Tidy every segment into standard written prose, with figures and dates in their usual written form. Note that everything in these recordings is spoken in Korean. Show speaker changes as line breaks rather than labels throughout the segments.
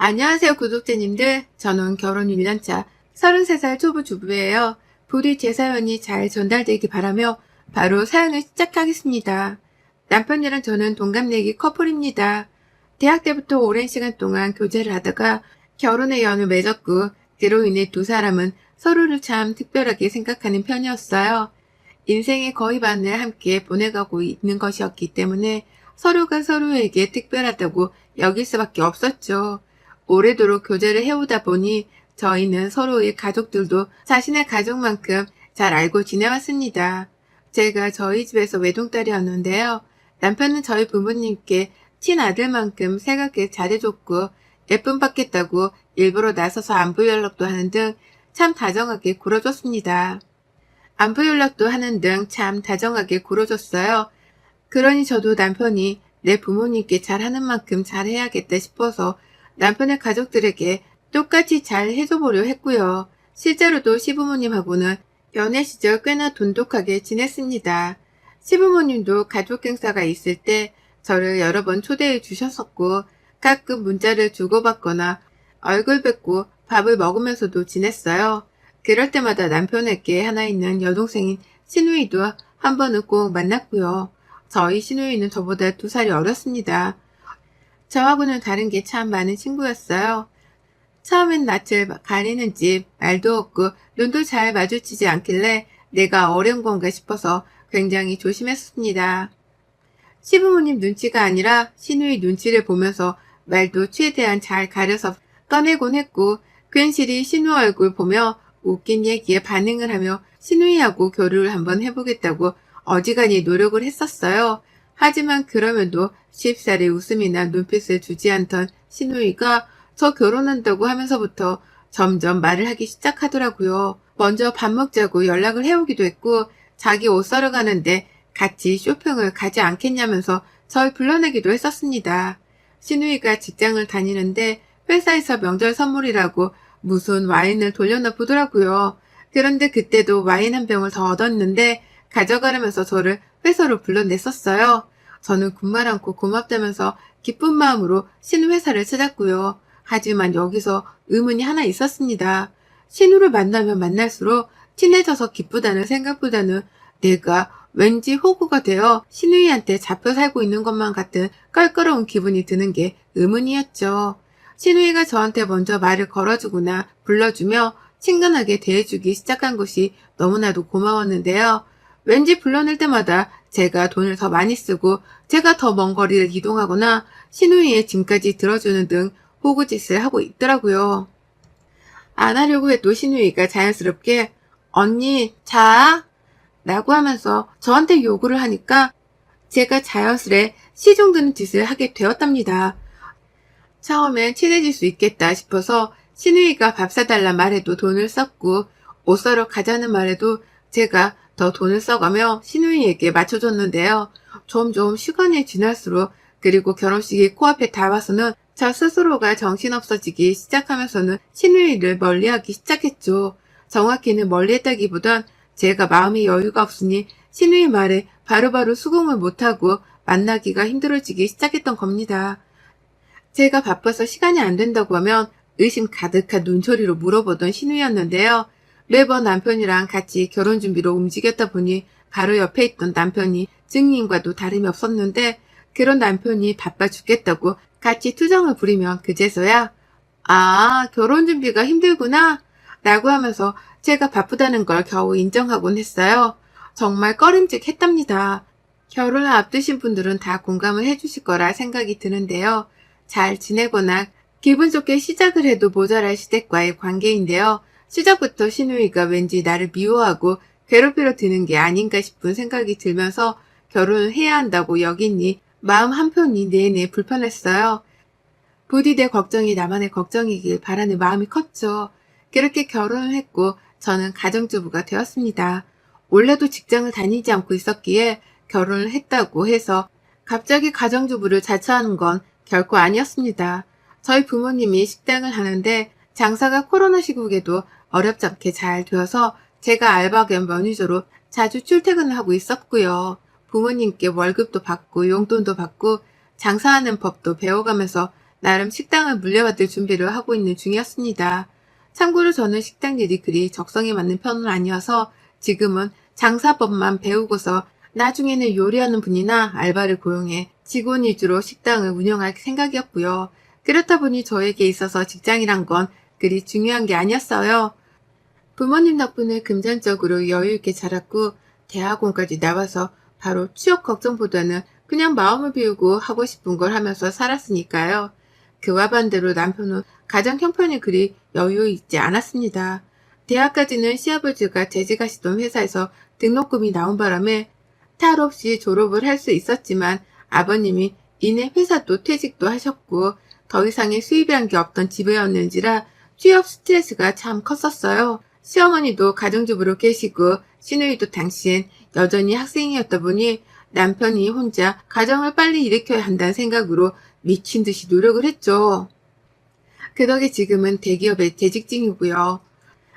안녕하세요, 구독자님들. 저는 결혼 1년차 33살 초보 주부예요. 부디 제 사연이 잘 전달되길 바라며 바로 사연을 시작하겠습니다. 남편이랑 저는 동갑내기 커플입니다. 대학 때부터 오랜 시간 동안 교제를 하다가 결혼의 연을 맺었고 그로 인해 두 사람은 서로를 참 특별하게 생각하는 편이었어요. 인생의 거의 반을 함께 보내가고 있는 것이었기 때문에 서로가 서로에게 특별하다고 여길 수밖에 없었죠. 오래도록 교제를 해오다 보니 저희는 서로의 가족들도 자신의 가족만큼 잘 알고 지내왔습니다. 제가 저희 집에서 외동딸이었는데요. 남편은 저희 부모님께 친아들만큼 생각해 잘해줬고 예쁨 받겠다고 일부러 나서서 안부 연락도 하는 등 참 다정하게 굴어줬습니다. 안부 연락도 하는 등 참 다정하게 굴어줬어요. 그러니 저도 남편이 내 부모님께 잘하는 만큼 잘해야겠다 싶어서 남편의 가족들에게 똑같이 잘 해줘보려 했고요. 실제로도 시부모님하고는 연애 시절 꽤나 돈독하게 지냈습니다. 시부모님도 가족 행사가 있을 때 저를 여러 번 초대해 주셨었고 가끔 문자를 주고받거나 얼굴 뵙고 밥을 먹으면서도 지냈어요. 그럴 때마다 남편에게 하나 있는 여동생인 시누이도 한 번은 꼭 만났고요. 저희 시누이는 저보다 2살이 어렸습니다. 저하고는 다른 게 참 많은 친구였어요. 처음엔 낯을 가리는지 말도 없고 눈도 잘 마주치지 않길래 내가 어려운 건가 싶어서 굉장히 조심했습니다. 시부모님 눈치가 아니라 시누이 눈치를 보면서 말도 최대한 잘 가려서 꺼내곤 했고 괜시리 시누 얼굴 보며 웃긴 얘기에 반응을 하며 시누이하고 교류를 한번 해보겠다고 어지간히 노력을 했었어요. 하지만 그러면도 쉽사리 웃음이나 눈빛을 주지 않던 시누이가 저 결혼한다고 하면서부터 점점 말을 하기 시작하더라고요. 먼저 밥 먹자고 연락을 해오기도 했고 자기 옷 사러 가는데 같이 쇼핑을 가지 않겠냐면서 절 불러내기도 했었습니다. 시누이가 직장을 다니는데 회사에서 명절 선물이라고 무슨 와인을 돌려놔 보더라고요. 그런데 그때도 와인 한 병을 더 얻었는데 가져가려면서 저를 회사로 불러냈었어요. 저는 군말 않고 고맙다면서 기쁜 마음으로 신우 회사를 찾았고요. 하지만 여기서 의문이 하나 있었습니다. 신우를 만나면 만날수록 친해져서 기쁘다는 생각보다는 내가 왠지 호구가 되어 신우이한테 잡혀 살고 있는 것만 같은 껄끄러운 기분이 드는 게 의문이었죠. 신우이가 저한테 먼저 말을 걸어주거나 불러주며 친근하게 대해주기 시작한 것이 너무나도 고마웠는데요. 왠지 불러낼 때마다 제가 돈을 더 많이 쓰고 제가 더 먼 거리를 이동하거나 신우이의 짐까지 들어주는 등 호구짓을 하고 있더라고요. 안 하려고 해도 신우이가 자연스럽게 언니 자 라고 하면서 저한테 요구를 하니까 제가 자연스레 시중드는 짓을 하게 되었답니다. 처음엔 친해질 수 있겠다 싶어서 신우이가 밥 사달란 말에도 돈을 썼고 옷 사러 가자는 말에도 제가 더 돈을 써가며 신우이에게 맞춰줬는데요. 점점 시간이 지날수록 그리고 결혼식이 코앞에 다와서는 저 스스로가 정신없어지기 시작하면서는 신우이를 멀리하기 시작했죠. 정확히는 멀리했다기보단 제가 마음의 여유가 없으니 신우이 말에 바로바로 수긍을 못하고 만나기가 힘들어지기 시작했던 겁니다. 제가 바빠서 시간이 안 된다고 하면 의심 가득한 눈초리로 물어보던 신우이였는데요. 매번 남편이랑 같이 결혼 준비로 움직였다 보니 바로 옆에 있던 남편이 증인과도 다름이 없었는데 그런 남편이 바빠 죽겠다고 같이 투정을 부리면 그제서야 아, 결혼 준비가 힘들구나 라고 하면서 제가 바쁘다는 걸 겨우 인정하곤 했어요. 정말 꺼림직했답니다. 결혼을 앞두신 분들은 다 공감을 해주실 거라 생각이 드는데요. 잘 지내거나 기분 좋게 시작을 해도 모자랄 시댁과의 관계인데요. 시작부터 시누이가 왠지 나를 미워하고 괴롭히려 드는 게 아닌가 싶은 생각이 들면서 결혼을 해야 한다고 여기니 마음 한편이 내내 불편했어요. 부디 내 걱정이 나만의 걱정이길 바라는 마음이 컸죠. 그렇게 결혼을 했고 저는 가정주부가 되었습니다. 원래도 직장을 다니지 않고 있었기에 결혼을 했다고 해서 갑자기 가정주부를 자처하는 건 결코 아니었습니다. 저희 부모님이 식당을 하는데 장사가 코로나 시국에도 어렵지 않게 잘 되어서 제가 알바 겸 매니저로 자주 출퇴근을 하고 있었고요. 부모님께 월급도 받고 용돈도 받고 장사하는 법도 배워가면서 나름 식당을 물려받을 준비를 하고 있는 중이었습니다. 참고로 저는 식당 일이 그리 적성에 맞는 편은 아니어서 지금은 장사법만 배우고서 나중에는 요리하는 분이나 알바를 고용해 직원 위주로 식당을 운영할 생각이었고요. 그렇다 보니 저에게 있어서 직장이란 건 그리 중요한 게 아니었어요. 부모님 덕분에 금전적으로 여유 있게 자랐고 대학원까지 나와서 바로 취업 걱정보다는 그냥 마음을 비우고 하고 싶은 걸 하면서 살았으니까요. 그와 반대로 남편은 가정 형편이 그리 여유 있지 않았습니다. 대학까지는 시아버지가 재직하시던 회사에서 등록금이 나온 바람에 탈 없이 졸업을 할 수 있었지만 아버님이 이내 회사도 퇴직도 하셨고 더 이상의 수입이란 게 없던 집이었는지라 취업 스트레스가 참 컸었어요. 시어머니도 가정주부로 계시고 시누이도 당시엔 여전히 학생이었다 보니 남편이 혼자 가정을 빨리 일으켜야 한다는 생각으로 미친 듯이 노력을 했죠. 그 덕에 지금은 대기업에 재직 중이고요.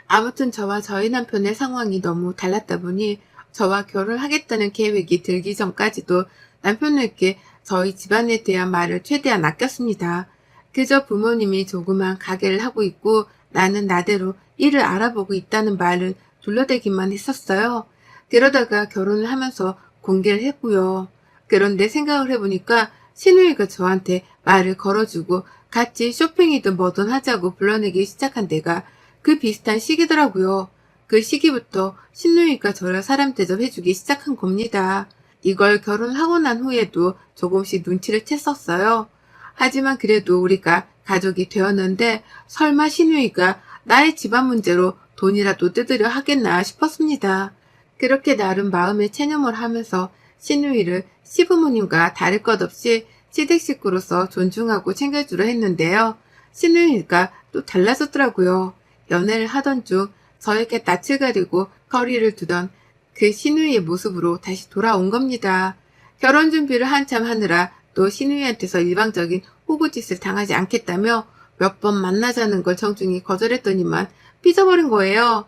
아무튼 저와 저희 남편의 상황이 너무 달랐다 보니 저와 결혼하겠다는 계획이 들기 전까지도 남편에게 저희 집안에 대한 말을 최대한 아꼈습니다. 그저 부모님이 조그만 가게를 하고 있고 나는 나대로 일을 알아보고 있다는 말을 둘러대기만 했었어요. 그러다가 결혼을 하면서 공개를 했고요. 그런데 생각을 해보니까 시누이가 저한테 말을 걸어주고 같이 쇼핑이든 뭐든 하자고 불러내기 시작한 데가 그 비슷한 시기더라고요. 그 시기부터 시누이가 저를 사람 대접해주기 시작한 겁니다. 이걸 결혼하고 난 후에도 조금씩 눈치를 챘었어요. 하지만 그래도 우리가 가족이 되었는데 설마 시누이가 나의 집안 문제로 돈이라도 뜯으려 하겠나 싶었습니다. 그렇게 나름 마음의 체념을 하면서 시누이를 시부모님과 다를 것 없이 시댁 식구로서 존중하고 챙겨주려 했는데요. 시누이가 또 달라졌더라고요. 연애를 하던 중 저에게 낯을 가리고 거리를 두던 그 시누이의 모습으로 다시 돌아온 겁니다. 결혼 준비를 한참 하느라 또 시누이한테서 일방적인 호구짓을 당하지 않겠다며 몇 번 만나자는 걸 정중히 거절했더니만 삐져버린 거예요.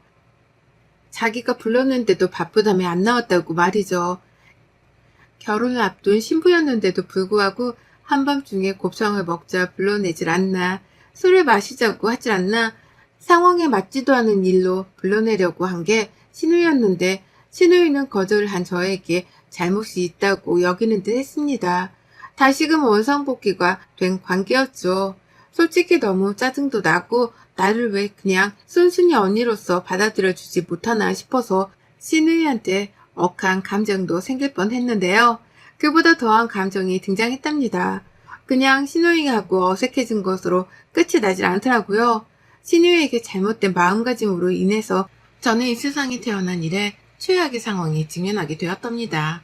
자기가 불렀는데도 바쁘다며 안 나왔다고 말이죠. 결혼을 앞둔 신부였는데도 불구하고 한밤중에 곱창을 먹자 불러내질 않나, 술을 마시자고 하질 않나, 상황에 맞지도 않은 일로 불러내려고 한 게 시누이였는데 시누이는 거절을 한 저에게 잘못이 있다고 여기는 듯 했습니다. 다시금 원상복귀가 된 관계였죠. 솔직히 너무 짜증도 나고 나를 왜 그냥 순순히 언니로서 받아들여주지 못하나 싶어서 시누이한테 억한 감정도 생길 뻔했는데요. 그보다 더한 감정이 등장했답니다. 그냥 시누이하고 어색해진 것으로 끝이 나질 않더라고요. 시누이에게 잘못된 마음가짐으로 인해서 저는 이 세상에 태어난 이래 최악의 상황에 직면하게 되었답니다.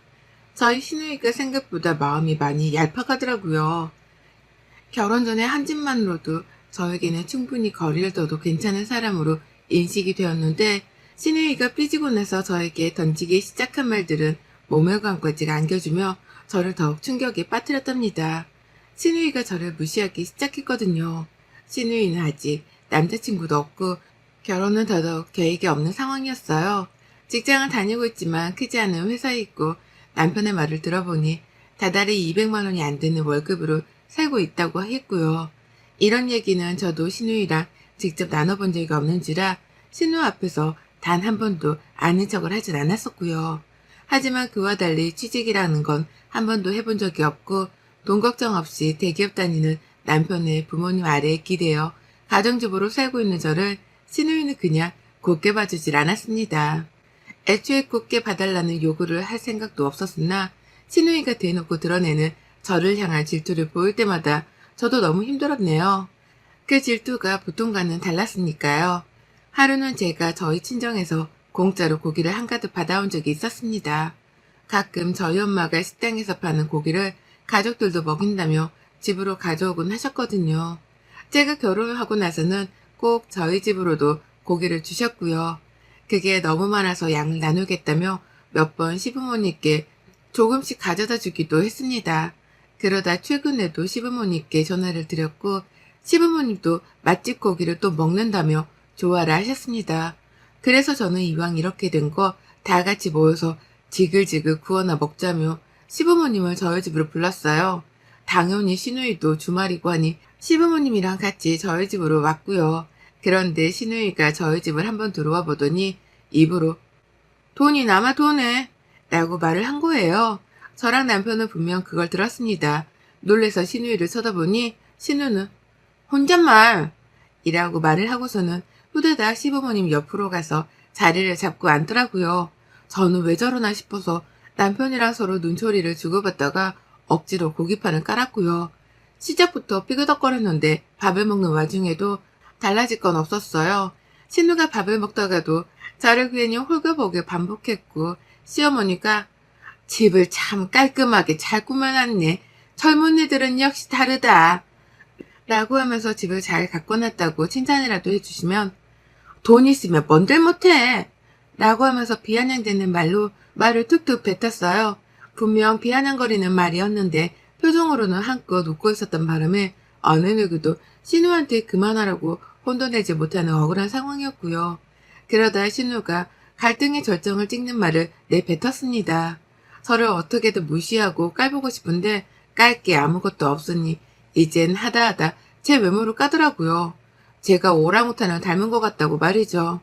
저희 시누이가 생각보다 마음이 많이 얄팍하더라고요. 결혼 전에 한 집만으로도 저에게는 충분히 거리를 둬도 괜찮은 사람으로 인식이 되었는데 시누이가 삐지고 나서 저에게 던지기 시작한 말들은 모멸감까지 안겨주며 저를 더욱 충격에 빠뜨렸답니다. 시누이가 저를 무시하기 시작했거든요. 시누이는 아직 남자친구도 없고 결혼은 더더욱 계획이 없는 상황이었어요. 직장을 다니고 있지만 크지 않은 회사에 있고 남편의 말을 들어보니 다달이 200만 원이 안 되는 월급으로 살고 있다고 했고요. 이런 얘기는 저도 시누이랑 직접 나눠본 적이 없는지라 시누 앞에서 단 한 번도 아는 척을 하진 않았었고요. 하지만 그와 달리 취직이라는 건 한 번도 해본 적이 없고 돈 걱정 없이 대기업 다니는 남편의 부모님 아래에 기대어 가정주부로 살고 있는 저를 시누이는 그냥 곱게 봐주질 않았습니다. 애초에 곱게 봐달라는 요구를 할 생각도 없었으나 시누이가 대놓고 드러내는 저를 향한 질투를 보일 때마다 저도 너무 힘들었네요. 그 질투가 보통과는 달랐으니까요. 하루는 제가 저희 친정에서 공짜로 고기를 한가득 받아온 적이 있었습니다. 가끔 저희 엄마가 식당에서 파는 고기를 가족들도 먹인다며 집으로 가져오곤 하셨거든요. 제가 결혼을 하고 나서는 꼭 저희 집으로도 고기를 주셨고요. 그게 너무 많아서 양을 나누겠다며 몇 번 시부모님께 조금씩 가져다 주기도 했습니다. 그러다 최근에도 시부모님께 전화를 드렸고 시부모님도 맛집 고기를 또 먹는다며 좋아라 하셨습니다. 그래서 저는 이왕 이렇게 된 거 다 같이 모여서 지글지글 구워나 먹자며 시부모님을 저희 집으로 불렀어요. 당연히 시누이도 주말이고 하니 시부모님이랑 같이 저희 집으로 왔고요. 그런데 신우이가 저희 집을 한번 들어와 보더니 입으로 돈이 남아 도네 라고 말을 한 거예요. 저랑 남편은 분명 그걸 들었습니다. 놀래서 신우이를 쳐다보니 신우는 혼잣말 이라고 말을 하고서는 후다닥 시부모님 옆으로 가서 자리를 잡고 앉더라고요. 저는 왜 저러나 싶어서 남편이랑 서로 눈초리를 주고받다가 억지로 고기판을 깔았고요. 시작부터 삐그덕거렸는데 밥을 먹는 와중에도 달라질 건 없었어요. 신우가 밥을 먹다가도 저를 괜히 홀겨보게 반복했고 시어머니가 집을 참 깔끔하게 잘 꾸며놨네. 젊은이들은 역시 다르다. 라고 하면서 집을 잘 가꿔놨다고 칭찬이라도 해주시면 돈 있으면 뭔들 못해. 라고 하면서 비아냥대는 말로 말을 툭툭 뱉었어요. 분명 비아냥거리는 말이었는데 표정으로는 한껏 웃고 있었던 바람에 어느 누구도 신우한테 그만하라고 혼도 내지 못하는 억울한 상황이었고요. 그러다 신우가 갈등의 절정을 찍는 말을 내뱉었습니다. 저를 어떻게든 무시하고 깔보고 싶은데 깔 게 아무것도 없으니 이젠 하다하다 제 외모를 까더라고요. 제가 오랑우탄을 닮은 것 같다고 말이죠.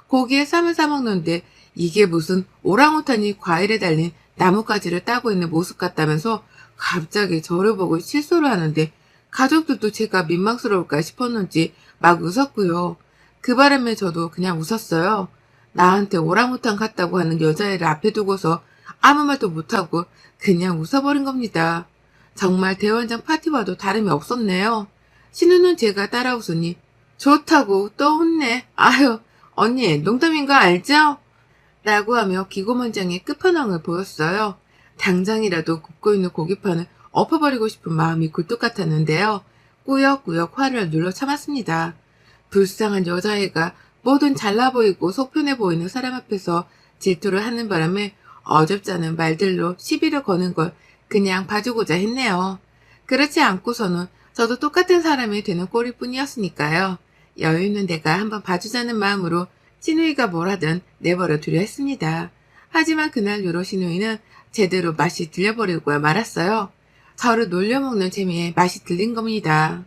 고기에 쌈을 싸먹는데 이게 무슨 오랑우탄이 과일에 달린 나뭇가지를 따고 있는 모습 같다면서 갑자기 저를 보고 실소를 하는데 가족들도 제가 민망스러울까 싶었는지 막 웃었고요. 그 바람에 저도 그냥 웃었어요. 나한테 오랑우탄 같다고 하는 여자애를 앞에 두고서 아무 말도 못하고 그냥 웃어버린 겁니다. 정말 대환장 파티와도 다름이 없었네요. 신우는 제가 따라 웃으니 좋다고 또 웃네. 아유 언니 농담인 거 알죠? 라고 하며 기고만장의 끝판왕을 보였어요. 당장이라도 굽고 있는 고기판을 엎어버리고 싶은 마음이 굴뚝 같았는데요. 꾸역꾸역 화를 눌러 참았습니다. 불쌍한 여자애가 뭐든 잘나 보이고 속편해 보이는 사람 앞에서 질투를 하는 바람에 어줍지 않은 말들로 시비를 거는 걸 그냥 봐주고자 했네요. 그렇지 않고서는 저도 똑같은 사람이 되는 꼴일 뿐이었으니까요. 여유 있는 내가 한번 봐주자는 마음으로 신우이가 뭘 하든 내버려 두려 했습니다. 하지만 그날 요로 신우이는 제대로 맛이 들려버리고 말았어요. 저를 놀려먹는 재미에 맛이 들린 겁니다.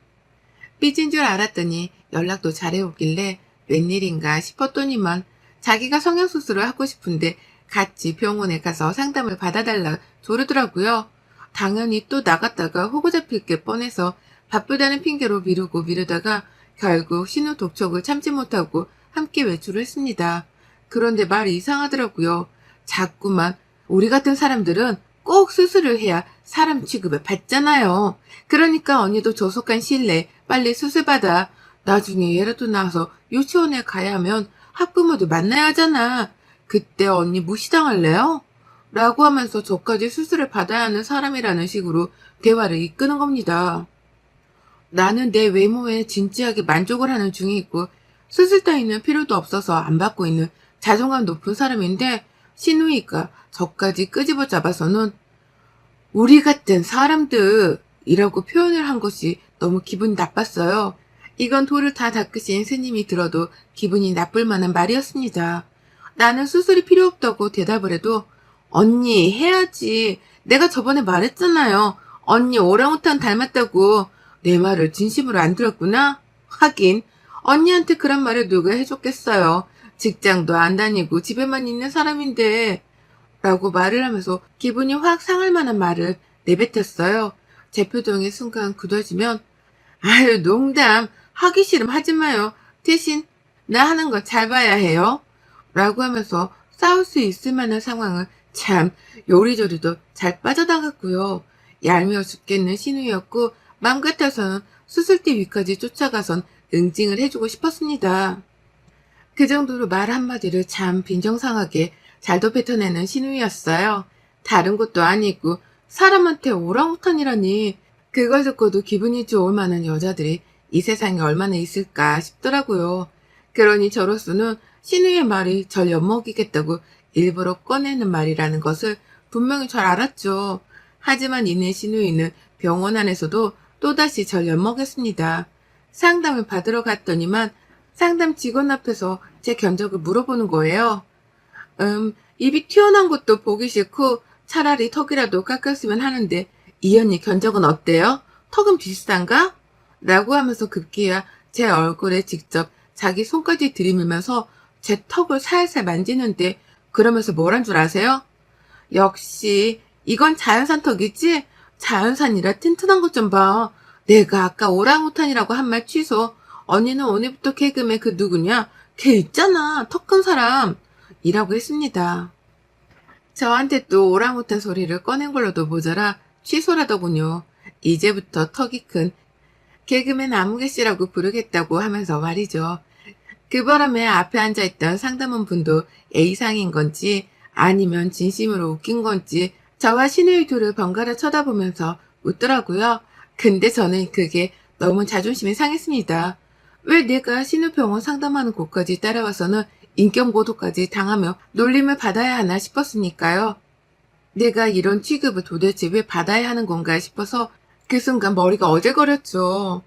삐진 줄 알았더니 연락도 잘해오길래 웬일인가 싶었더니만 자기가 성형수술을 하고 싶은데 같이 병원에 가서 상담을 받아달라 조르더라고요. 당연히 또 나갔다가 호구 잡힐 게 뻔해서 바쁘다는 핑계로 미루다가 결국 신우 독촉을 참지 못하고 함께 외출을 했습니다. 그런데 말이 이상하더라고요. 자꾸만 우리 같은 사람들은 꼭 수술을 해야 사람 취급을 받잖아요. 그러니까 언니도 조속한 시일 내에 빨리 수술받아. 나중에 얘라도 나와서 유치원에 가야 하면 학부모도 만나야 하잖아. 그때 언니 무시당할래요? 라고 하면서 저까지 수술을 받아야 하는 사람이라는 식으로 대화를 이끄는 겁니다. 나는 내 외모에 진지하게 만족을 하는 중이고 수술 따위는 필요도 없어서 안 받고 있는 자존감 높은 사람인데 신우이가 저까지 끄집어 잡아서는 우리 같은 사람들이라고 표현을 한 것이 너무 기분이 나빴어요. 이건 돌을 다 닦으신 스님이 들어도 기분이 나쁠 만한 말이었습니다. 나는 수술이 필요 없다고 대답을 해도 언니 해야지. 내가 저번에 말했잖아요. 언니 오랑우탄 닮았다고. 내 말을 진심으로 안 들었구나? 하긴 언니한테 그런 말을 누가 해줬겠어요. 직장도 안 다니고 집에만 있는 사람인데 라고 말을 하면서 기분이 확 상할 만한 말을 내뱉었어요. 제 표정이 순간 굳어지면 아유 농담 하기 싫음 하지 마요. 대신 나 하는 거 잘 봐야 해요. 라고 하면서 싸울 수 있을 만한 상황을 참 요리조리도 잘 빠져나갔고요. 얄미워 죽겠는 신우였고 맘 같아서는 수술대 위까지 쫓아가선 응징을 해주고 싶었습니다. 그 정도로 말 한마디를 참 빈정상하게 잘도 뱉어내는 신우이였어요. 다른 것도 아니고 사람한테 오랑우탄이라니. 그걸 듣고도 기분이 좋을 만한 여자들이 이 세상에 얼마나 있을까 싶더라고요. 그러니 저로서는 신우의 말이 절 엿먹이겠다고 일부러 꺼내는 말이라는 것을 분명히 잘 알았죠. 하지만 이내 신우이는 병원 안에서도 또다시 절 엿먹였습니다. 상담을 받으러 갔더니만 상담 직원 앞에서 제 견적을 물어보는 거예요. 입이 튀어나온 것도 보기 싫고 차라리 턱이라도 깎았으면 하는데 이 언니 견적은 어때요? 턱은 비슷한가? 라고 하면서 급기야 제 얼굴에 직접 자기 손까지 들이밀면서 제 턱을 살살 만지는데 그러면서 뭐란 줄 아세요? 역시 이건 자연산 턱이지? 자연산이라 튼튼한 것 좀 봐. 내가 아까 오랑우탄이라고 한 말 취소. 언니는 오늘부터 개그맨 그 누구냐? 걔 있잖아. 턱 큰 사람. 이라고 했습니다. 저한테 또 오랑우탄 소리를 꺼낸 걸로도 모자라 취소라더군요. 이제부터 턱이 큰 개그맨 아무개 씨라고 부르겠다고 하면서 말이죠. 그 바람에 앞에 앉아있던 상담원 분도 A상인 건지 아니면 진심으로 웃긴 건지 저와 신우이 둘을 번갈아 쳐다보면서 웃더라고요. 근데 저는 그게 너무 자존심이 상했습니다. 왜 내가 신우병원 상담하는 곳까지 따라와서는 인격모독까지 당하며 놀림을 받아야 하나 싶었으니까요. 내가 이런 취급을 도대체 왜 받아야 하는 건가 싶어서 그 순간 머리가 어질거렸죠.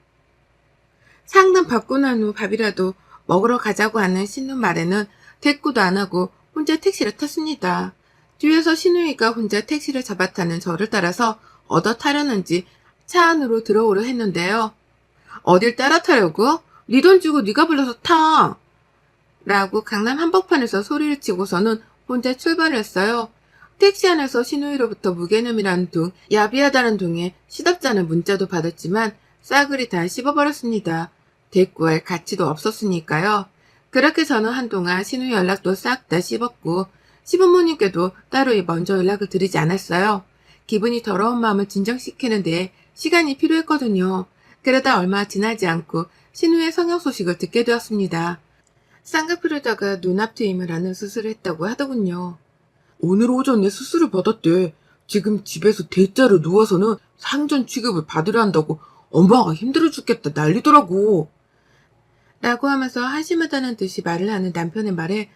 상담 받고 난 후 밥이라도 먹으러 가자고 하는 신우 말에는 대꾸도 안 하고 혼자 택시를 탔습니다. 뒤에서 신우이가 혼자 택시를 잡아타는 저를 따라서 얻어 타려는지 차 안으로 들어오려 했는데요. 어딜 따라 타려고? 네 돈 주고 네가 불러서 타! 라고 강남 한복판에서 소리를 치고서는 혼자 출발을 했어요. 택시 안에서 신우이로부터 무개념이라는 둥, 야비하다는 둥에 시덥잖은 문자도 받았지만 싸그리 다 씹어버렸습니다. 대꾸할 가치도 없었으니까요. 그렇게 저는 한동안 신우이 연락도 싹 다 씹었고 시부모님께도 따로 먼저 연락을 드리지 않았어요. 기분이 더러운 마음을 진정시키는데 시간이 필요했거든요. 그러다 얼마 지나지 않고 신우의 성형 소식을 듣게 되었습니다. 쌍꺼풀에다가 눈앞 트임을 하는 수술을 했다고 하더군요. 오늘 오전에 수술을 받았대. 지금 집에서 대자로 누워서는 상전 취급을 받으려 한다고 엄마가 힘들어 죽겠다 난리더라고. 라고 하면서 한심하다는 듯이 말을 하는 남편의 말에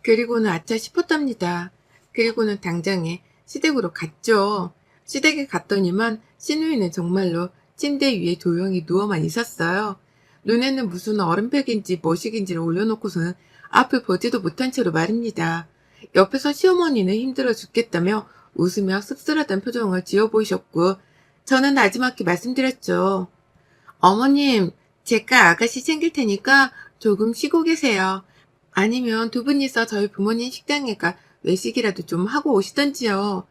그리고는 아차 싶었답니다. 그리고는 당장에 시댁으로 갔죠. 시댁에 갔더니만 신우이는 정말로 침대 위에 조용히 누워만 있었어요. 눈에는 무슨 얼음팩인지 뭐식인지를 올려놓고서는 앞을 보지도 못한 채로 말입니다. 옆에서 시어머니는 힘들어 죽겠다며 웃으며 씁쓸하던 표정을 지어 보이셨고 저는 나지막히 말씀드렸죠. 어머님, 제가 아가씨 챙길 테니까 조금 쉬고 계세요. 아니면 두 분이서 저희 부모님 식당에 가 외식이라도 좀 하고 오시던지요.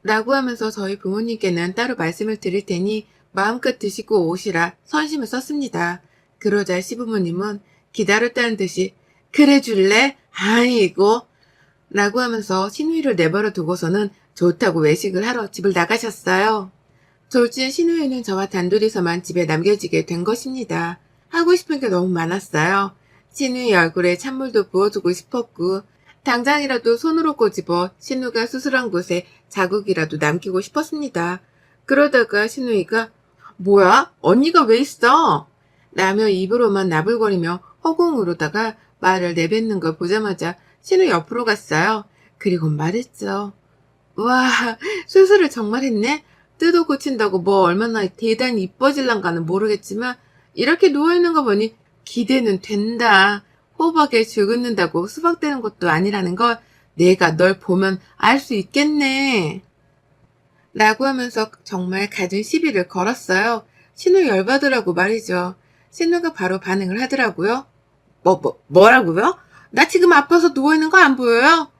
라고 하면서 저희 부모님께는 따로 말씀을 드릴 테니 마음껏 드시고 오시라 선심을 썼습니다. 그러자 시부모님은 기다렸다는 듯이 그래 줄래? 아이고 라고 하면서 신우이를 내버려 두고서는 좋다고 외식을 하러 집을 나가셨어요. 졸지에 신우이는 저와 단둘이서만 집에 남겨지게 된 것입니다. 하고 싶은 게 너무 많았어요. 신우이 얼굴에 찬물도 부어주고 싶었고 당장이라도 손으로 꼬집어 신우가 수술한 곳에 자국이라도 남기고 싶었습니다. 그러다가 신우이가 뭐야? 언니가 왜 있어? 라며 입으로만 나불거리며 허공으로다가 말을 내뱉는 걸 보자마자 신우 옆으로 갔어요. 그리고 말했죠. 와, 수술을 정말 했네? 뜯어 고친다고 뭐 얼마나 대단히 이뻐질란가는 모르겠지만 이렇게 누워있는 거 보니 기대는 된다. 호박에 죽는다고 수박되는 것도 아니라는 걸 내가 널 보면 알 수 있겠네. 라고 하면서 정말 갖은 시비를 걸었어요. 신우 열받으라고 말이죠. 신우가 바로 반응을 하더라고요. 뭐라고요? 나 지금 아파서 누워있는 거 안 보여요?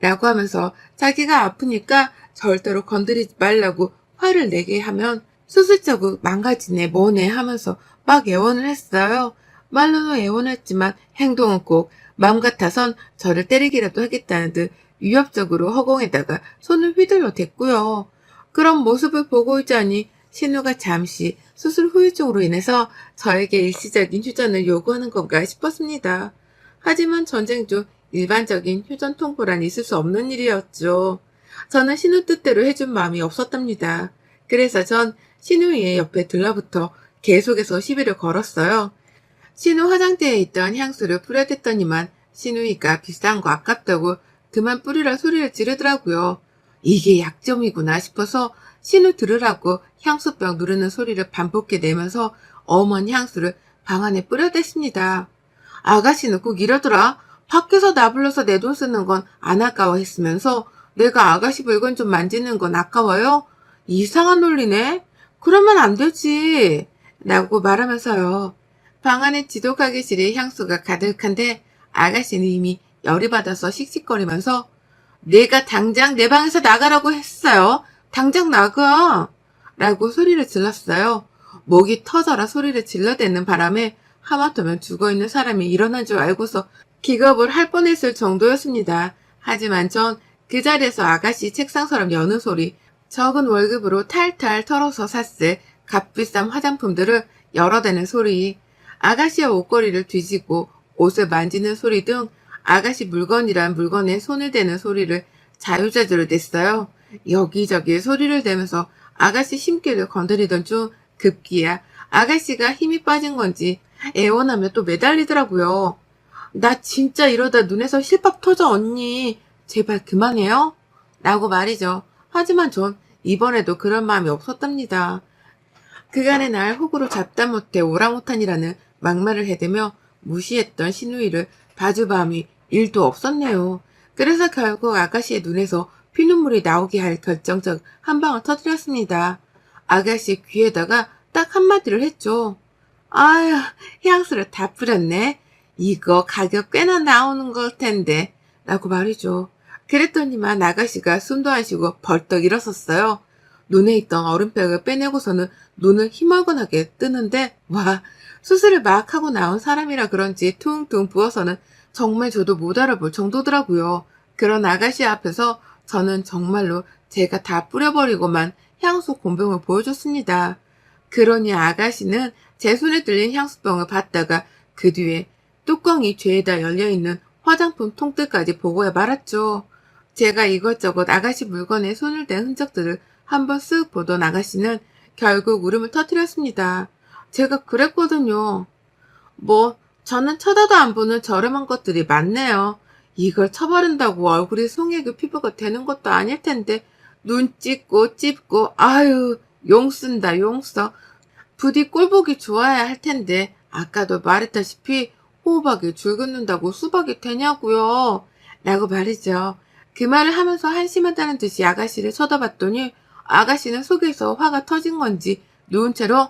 라고 하면서 자기가 아프니까 절대로 건드리지 말라고 화를 내게 하면 수술자고 망가지네 뭐네 하면서 막 애원을 했어요. 말로는 애원했지만 행동은 꼭 마음 같아선 저를 때리기라도 하겠다는 듯 위협적으로 허공에다가 손을 휘둘러 댔고요. 그런 모습을 보고 있자니 신우가 잠시 수술 후유증으로 인해서 저에게 일시적인 휴전을 요구하는 건가 싶었습니다. 하지만 전쟁 중 일반적인 휴전 통보란 있을 수 없는 일이었죠. 저는 신우 뜻대로 해준 마음이 없었답니다. 그래서 전 신우이의 옆에 들러붙어 계속해서 시비를 걸었어요. 신우 화장대에 있던 향수를 뿌려댔더니만 신우이가 비싼 거 아깝다고 그만 뿌리라 소리를 지르더라고요. 이게 약점이구나 싶어서 신우 들으라고 향수병 누르는 소리를 반복해 내면서 어머니 향수를 방 안에 뿌려댔습니다. 아가씨는 꼭 이러더라. 밖에서 나 불러서 내 돈 쓰는 건 안 아까워했으면서 내가 아가씨 물건 좀 만지는 건 아까워요? 이상한 논리네? 그러면 안 되지. 라고 말하면서요. 방 안에 지독하게 지릴 향수가 가득한데 아가씨는 이미 열이 받아서 씩씩거리면서 내가 당장 내 방에서 나가라고 했어요. 당장 나가! 라고 소리를 질렀어요. 목이 터져라 소리를 질러대는 바람에 하마터면 죽어있는 사람이 일어난 줄 알고서 기겁을 할 뻔했을 정도였습니다. 하지만 전 그 자리에서 아가씨 책상서랍 여는 소리, 적은 월급으로 탈탈 털어서 샀을 값비싼 화장품들을 열어대는 소리, 아가씨의 옷걸이를 뒤지고 옷을 만지는 소리 등 아가씨 물건이란 물건에 손을 대는 소리를 자유자재로 냈어요. 여기저기 소리를 내면서 아가씨 심기를 건드리던 중 급기야 아가씨가 힘이 빠진 건지 애원하며 또 매달리더라고요. 나 진짜 이러다 눈에서 실밥 터져 언니. 제발 그만해요. 라고 말이죠. 하지만 전 이번에도 그런 마음이 없었답니다. 그간의 날 호구로 잡다 못해 오랑우탄이라는 막말을 해대며 무시했던 신우이를 봐주마음이 1도 없었네요. 그래서 결국 아가씨의 눈에서 피눈물이 나오게 할 결정적 한 방을 터뜨렸습니다. 아가씨 귀에다가 딱 한마디를 했죠. 아휴, 향수를 다 뿌렸네. 이거 가격 꽤나 나오는 걸 텐데. 라고 말이죠. 그랬더니만 아가씨가 숨도 안 쉬고 벌떡 일어섰어요. 눈에 있던 얼음팩을 빼내고서는 눈을 희멀건하게 뜨는데 와, 수술을 막 하고 나온 사람이라 그런지 퉁퉁 부어서는 정말 저도 못 알아볼 정도더라고요. 그런 아가씨 앞에서 저는 정말로 제가 다 뿌려버리고만 향수 곤병을 보여줬습니다. 그러니 아가씨는 제 손에 들린 향수병을 받다가 그 뒤에 뚜껑이 죄에다 열려있는 화장품 통들까지 보고야 말았죠. 제가 이것저것 아가씨 물건에 손을 댄 흔적들을 한번 쓱 보던 아가씨는 결국 울음을 터뜨렸습니다. 제가 그랬거든요. 뭐 저는 쳐다도 안 보는 저렴한 것들이 많네요. 이걸 쳐바른다고 얼굴이 송혜교 피부가 되는 것도 아닐 텐데 눈 찢고 찝고 아유 용 쓴다 용 써. 부디 꼴보기 좋아야 할 텐데 아까도 말했다시피 호흡하기 줄 긋는다고 수박이 되냐고요. 라고 말이죠. 그 말을 하면서 한심하다는 듯이 아가씨를 쳐다봤더니 아가씨는 속에서 화가 터진 건지 누운 채로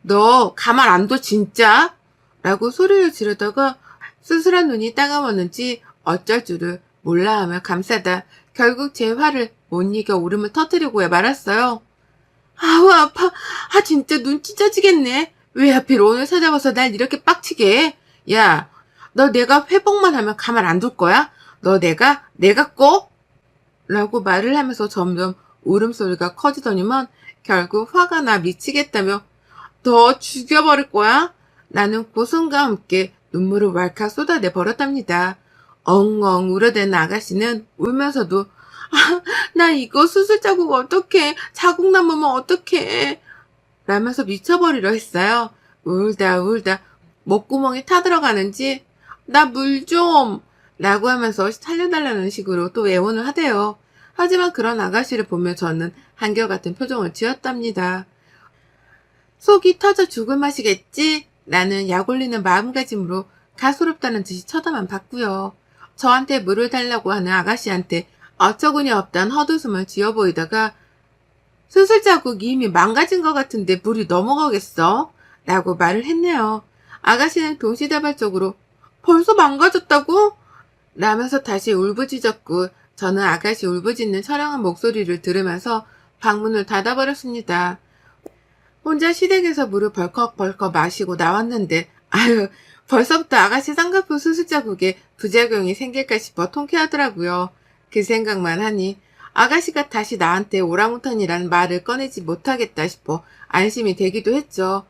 너 가만 안 둬 진짜? 라고 소리를 지르다가 수술한 눈이 따가웠는지 어쩔 줄을 몰라하며 감싸다 결국 제 화를 못 이겨 울음을 터뜨리고야 말았어요. 아우 아파. 아 진짜 눈 찢어지겠네. 왜 하필 오늘 찾아와서 날 이렇게 빡치게 해? 야, 너 내가 회복만 하면 가만 안 둘 거야? 너 내가 꼭? 라고 말을 하면서 점점 울음소리가 커지더니만 결국 화가 나 미치겠다며 너 죽여버릴 거야? 나는 고성과 함께 눈물을 왈칵 쏟아내 버렸답니다. 엉엉 울어대는 아가씨는 울면서도 아, 나 이거 수술 자국 어떡해. 자국 남으면 어떡해. 라면서 미쳐버리려 했어요. 울다 목구멍이 타들어가는지 나 물 좀! 라고 하면서 살려달라는 식으로 또 애원을 하대요. 하지만 그런 아가씨를 보며 저는 한결같은 표정을 지었답니다. 속이 터져 죽을 맛이겠지? 라는 약 올리는 마음가짐으로 가소롭다는 듯이 쳐다만 봤고요. 저한테 물을 달라고 하는 아가씨한테 어처구니 없단 헛웃음을 지어 보이다가 수술 자국이 이미 망가진 것 같은데 물이 넘어가겠어? 라고 말을 했네요. 아가씨는 동시다발적으로 벌써 망가졌다고? 라면서 다시 울부짖었고 저는 아가씨 울부짖는 처량한 목소리를 들으면서 방문을 닫아버렸습니다. 혼자 시댁에서 물을 벌컥벌컥 마시고 나왔는데 아유 벌써부터 아가씨 쌍꺼풀 수술 자국에 부작용이 생길까 싶어 통쾌하더라고요. 그 생각만 하니 아가씨가 다시 나한테 오랑우탄이라는 말을 꺼내지 못하겠다 싶어 안심이 되기도 했죠.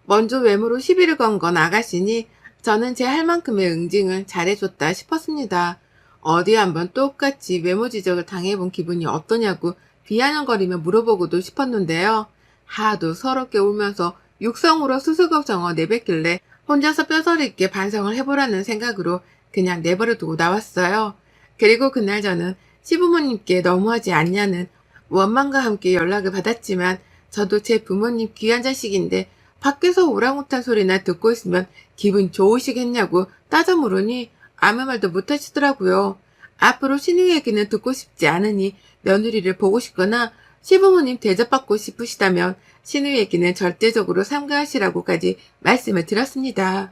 먼저 외모로 시비를 건 건 아가씨니 저는 제 할 만큼의 응징을 잘해줬다 싶었습니다. 어디 한번 똑같이 외모 지적을 당해본 기분이 어떠냐고 비아냥거리며 물어보고도 싶었는데요. 하도 서럽게 울면서 육성으로 수술 걱정을 내뱉길래 혼자서 뼈저리 있게 반성을 해보라는 생각으로 그냥 내버려두고 나왔어요. 그리고 그날 저는 시부모님께 너무하지 않냐는 원망과 함께 연락을 받았지만 저도 제 부모님 귀한 자식인데 밖에서 오랑우탄 소리나 듣고 있으면 기분 좋으시겠냐고 따져 물으니 아무 말도 못하시더라고요. 앞으로 신우 얘기는 듣고 싶지 않으니 며느리를 보고 싶거나 시부모님 대접받고 싶으시다면 신우 얘기는 절대적으로 삼가하시라고까지 말씀을 드렸습니다.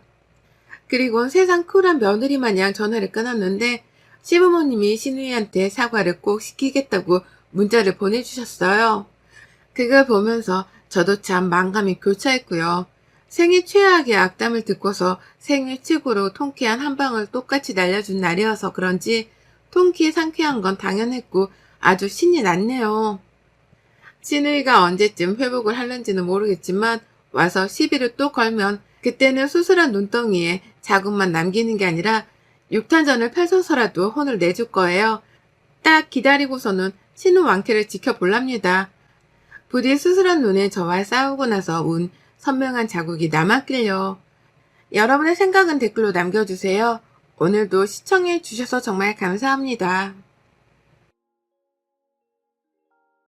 그리고 세상 쿨한 며느리 마냥 전화를 끊었는데 시부모님이 신우이한테 사과를 꼭 시키겠다고 문자를 보내주셨어요. 그걸 보면서 저도 참 만감이 교차했고요. 생애 최악의 악담을 듣고서 생애 최고로 통쾌한 한 방을 똑같이 날려준 날이어서 그런지 통쾌 상쾌한 건 당연했고 아주 신이 났네요. 신우이가 언제쯤 회복을 하는지는 모르겠지만 와서 시비를 또 걸면 그때는 수술한 눈덩이에 자국만 남기는 게 아니라 육탄전을 펼쳐서라도 혼을 내줄 거예요. 딱 기다리고서는 신우 왕쾌를 지켜볼랍니다. 부디 수술한 눈에 저와 싸우고 나서 운 선명한 자국이 남았길요. 여러분의 생각은 댓글로 남겨주세요. 오늘도 시청해 주셔서 정말 감사합니다.